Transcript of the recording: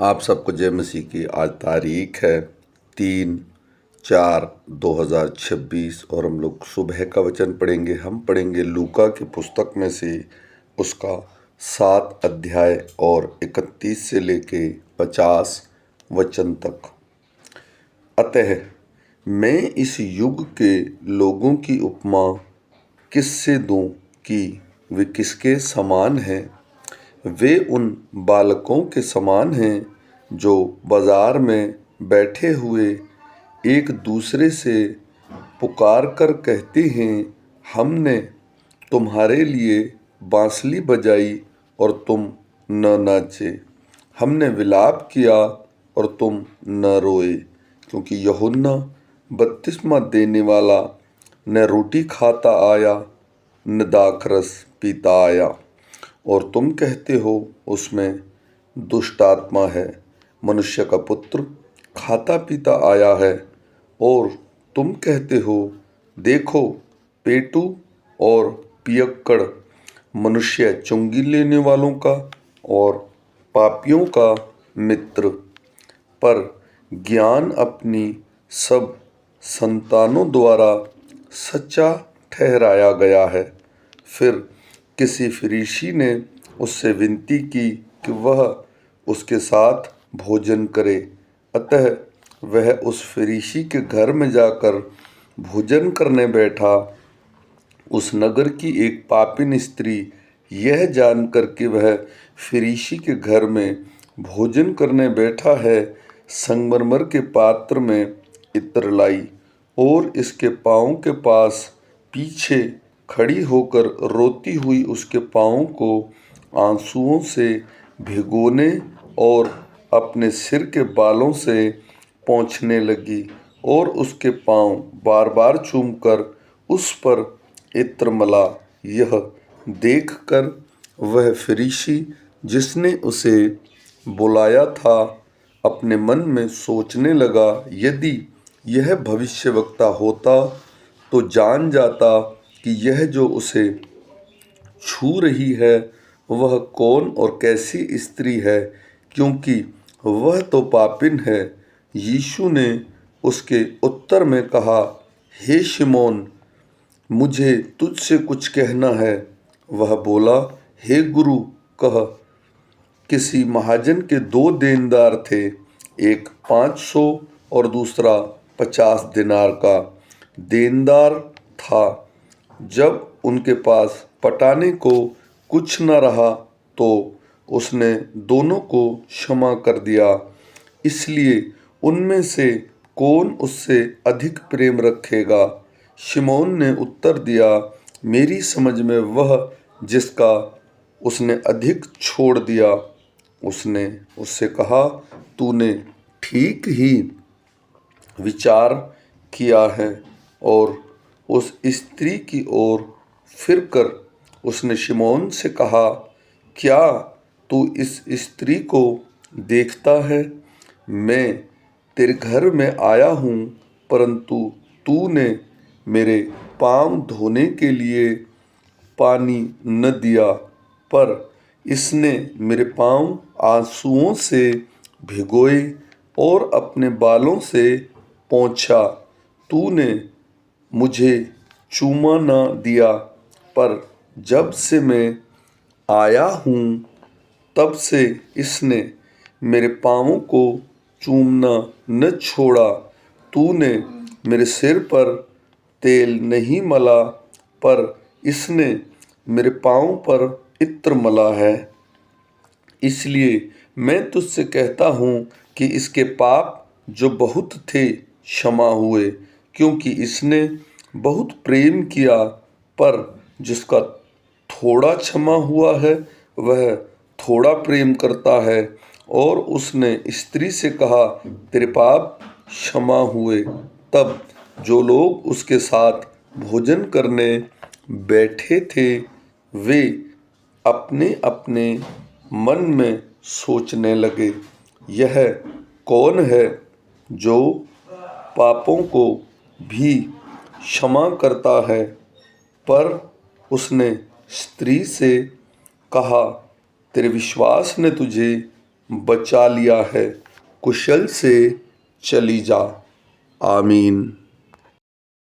आप सबको जय मसीह की। आज तारीख है 3/4/2026 और हम लोग सुबह का वचन पढ़ेंगे। हम पढ़ेंगे लूका की पुस्तक में से उसका 7 अध्याय और 31 से लेके 50 वचन तक। अतः मैं इस युग के लोगों की उपमा किससे दूं कि वे किसके समान हैं? वे उन बालकों के समान हैं जो बाजार में बैठे हुए एक दूसरे से पुकार कर कहते हैं, हमने तुम्हारे लिए बांसुरी बजाई और तुम न नाचे, हमने विलाप किया और तुम न रोए। क्योंकि यूहन्ना बपतिस्मा देने वाला न रोटी खाता आया न दाखरस पीता आया, और तुम कहते हो उसमें दुष्ट आत्मा है। मनुष्य का पुत्र खाता पीता आया है, और तुम कहते हो देखो पेटू और पियक्कड़, मनुष्य चुंगी लेने वालों का और पापियों का मित्र। पर ज्ञान अपनी सब संतानों द्वारा सच्चा ठहराया गया है। फिर किसी फरीसी ने उससे विनती की कि वह उसके साथ भोजन करे। अतः वह उस फरीसी के घर में जाकर भोजन करने बैठा। उस नगर की एक पापिन स्त्री यह जानकर कि वह फरीसी के घर में भोजन करने बैठा है, संगमरमर के पात्र में इत्र लाई और इसके पाँव के पास पीछे खड़ी होकर रोती हुई उसके पाँव को आंसुओं से भिगोने और अपने सिर के बालों से पोंछने लगी, और उसके पाँव बार बार चूमकर उस पर इत्र मला। यह देखकर वह फरीसी जिसने उसे बुलाया था अपने मन में सोचने लगा, यदि यह भविष्यवक्ता होता तो जान जाता कि यह जो उसे छू रही है वह कौन और कैसी स्त्री है, क्योंकि वह तो पापिन है। यीशु ने उसके उत्तर में कहा, हे शिमोन, मुझे तुझसे कुछ कहना है। वह बोला, हे गुरु कह। किसी महाजन के 2 देनदार थे, एक 500 और दूसरा 50 दिनार का देनदार था। जब उनके पास पटाने को कुछ न रहा तो उसने दोनों को क्षमा कर दिया। इसलिए उनमें से कौन उससे अधिक प्रेम रखेगा? शिमोन ने उत्तर दिया, मेरी समझ में वह जिसका उसने अधिक छोड़ दिया। उसने उससे कहा, तूने ठीक ही विचार किया है। और उस स्त्री की ओर फिरकर उसने शिमोन से कहा, क्या तू इस स्त्री को देखता है? मैं तेरे घर में आया हूँ, परंतु तूने मेरे पाँव धोने के लिए पानी न दिया, पर इसने मेरे पाँव आंसुओं से भिगोए और अपने बालों से पोंछा। तूने मुझे चूमा न दिया, पर जब से मैं आया हूँ तब से इसने मेरे पाँवों को चूमना न छोड़ा। तूने मेरे सिर पर तेल नहीं मला, पर इसने मेरे पाँव पर इत्र मला है। इसलिए मैं तुझसे कहता हूँ कि इसके पाप जो बहुत थे क्षमा हुए, क्योंकि इसने बहुत प्रेम किया। पर जिसका थोड़ा क्षमा हुआ है वह थोड़ा प्रेम करता है। और उसने स्त्री से कहा, तेरे पाप क्षमा हुए। तब जो लोग उसके साथ भोजन करने बैठे थे वे अपने अपने मन में सोचने लगे, यह कौन है जो पापों को भी क्षमा करता है? पर उसने स्त्री से कहा, तेरे विश्वास ने तुझे बचा लिया है, कुशल से चली जा। आमीन।